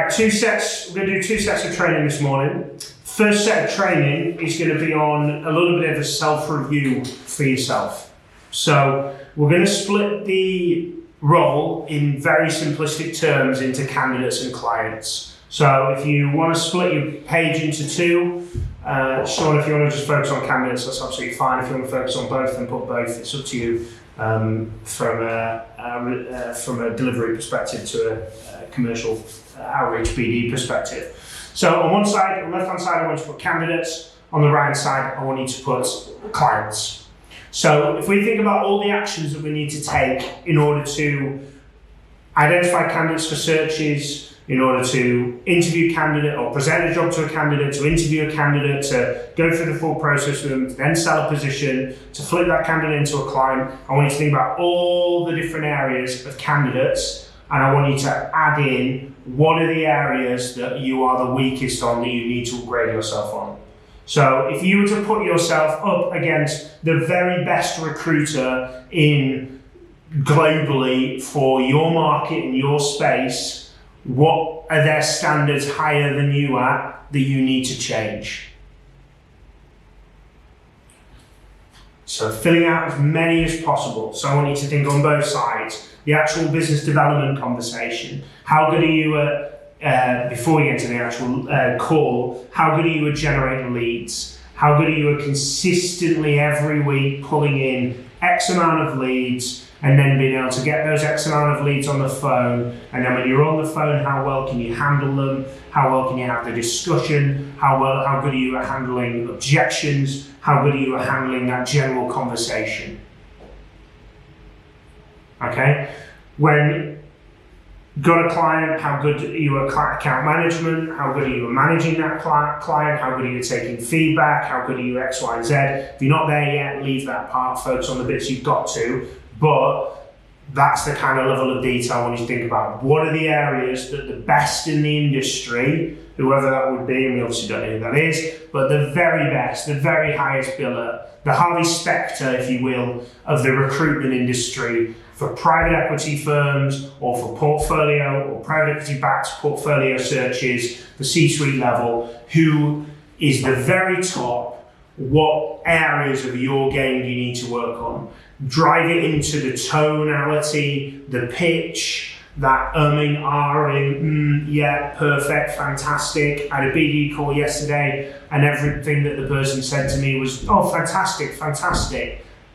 Right, we're going to do 2 sets of training this morning. First set of training is going to be on a little bit of a self-review for yourself. So we're going to split the role in very simplistic terms into candidates and clients. So if you want to split your page into 2, Sean, if you want to just focus on candidates, that's absolutely fine. If you want to focus on both, then put both. It's up to you from a delivery perspective to a commercial outreach BD perspective. So on one side, on the left-hand side, I want you to put candidates. On the right-hand side, I want you to put clients. So if we think about all the actions that we need to take in order to identify candidates for searches, in order to interview a candidate or present a job to a candidate, to interview a candidate, to go through the full process with them, to then sell a position, to flip that candidate into a client, I want you to think about all the different areas of candidates, and I want you to add in what are the areas that you are the weakest on that you need to upgrade yourself on. So if you were to put yourself up against the very best recruiter in globally for your market and your space, what are their standards higher than you at that you need to change? So filling out as many as possible. So I want you to think on both sides. The actual business development conversation. How good are you at, before we get into the actual call, how good are you at generating leads? How good are you at consistently every week pulling in X amount of leads and then being able to get those X amount of leads on the phone? And then when you're on the phone, how well can you handle them? How well can you have the discussion? How good are you at handling objections? How good are you at handling that general conversation? Okay, when got a client, how good are you at account management? How good are you at managing that client? How good are you at taking feedback? How good are you at X, Y, and Z? If you're not there yet, leave that part, focus on the bits you've got to, but that's the kind of level of detail I want you to think about. What are the areas that the best in the industry, whoever that would be, and we obviously don't know who that is, but the very best, the very highest biller, the Harvey Specter, if you will, of the recruitment industry, for private equity firms or for portfolio or private equity backed portfolio searches, the C-suite level, who is the very top, what areas of your game do you need to work on? Drive it into the tonality, the pitch, that ahhing, yeah, perfect, fantastic. I had a BD call yesterday and everything that the person said to me was, oh, fantastic.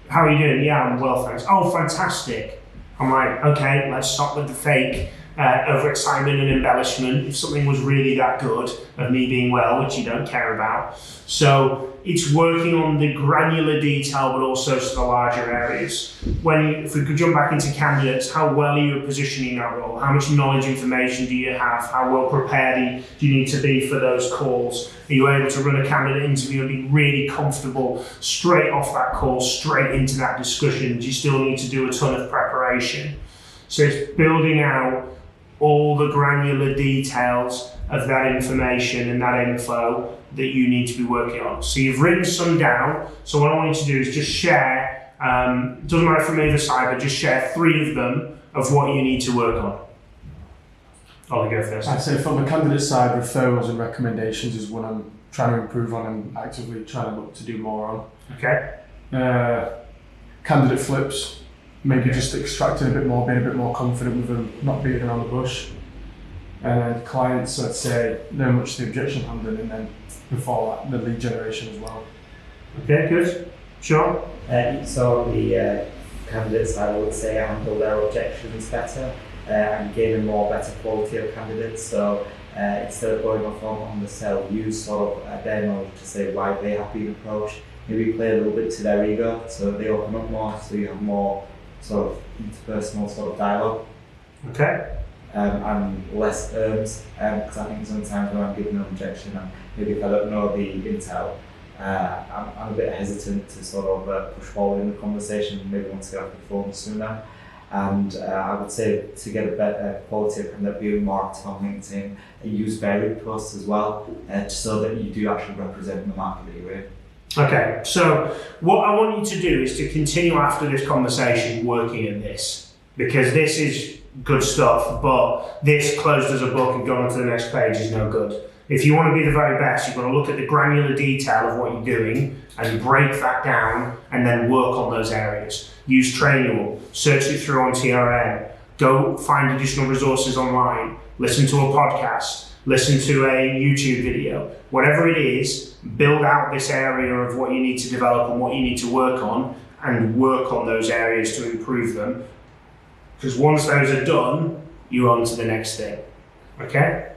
How are you doing? Yeah, I'm well, thanks. Oh, fantastic. I'm like, okay, let's stop with the fake overexcitement and embellishment. If something was really that good of me being well, which you don't care about. So it's working on the granular detail, but also to the larger areas. If we could jump back into candidates, how well are you at positioning that role? How much knowledge, information do you have? How well prepared do you need to be for those calls? Are you able to run a candidate interview and be really comfortable straight off that call, straight into that discussion? Do you still need to do a ton of preparation? So it's building out all the granular details of that information and that info that you need to be working on. So you've written some down. So what I want you to do is just share, doesn't matter from either side, but just share 3 of them of what you need to work on. I'll go first. I'd say from the candidate side, referrals and recommendations is what I'm trying to improve on and actively trying to look to do more on. Okay. Candidate flips, maybe just extracting a bit more, being a bit more confident with them, not beating around the bush. And then clients, I'd say, very much the objection handling, and then before that, the lead generation as well. Okay, good. Sean? So the candidate side, I would say, handle their objections better and gaining more better quality of candidates. So instead of going off on the sell, use sort of their knowledge to say why they have been approached. Maybe play a little bit to their ego, so they open up more, so you have more sort of interpersonal sort of dialogue. Okay. And less because I think sometimes when I'm giving an objection, and maybe if I don't know the intel, I'm a bit hesitant to sort of push forward in the conversation, maybe want to get off the phone sooner. And I would say to get a better quality of candidate, be marketed on LinkedIn, use varied posts as well, so that you do actually represent the market that you're in. Okay, so what I want you to do is to continue after this conversation working at this, because this is good stuff, but this closed as a book and gone on to the next page is no good. If you want to be the very best, you've got to look at the granular detail of what you're doing and break that down and then work on those areas. Use Trainual, search it through on TRN, go find additional resources online, listen to a podcast, listen to a YouTube video, whatever it is, build out this area of what you need to develop and what you need to work on, and work on those areas to improve them. Because once those are done, you're on to the next thing. Okay?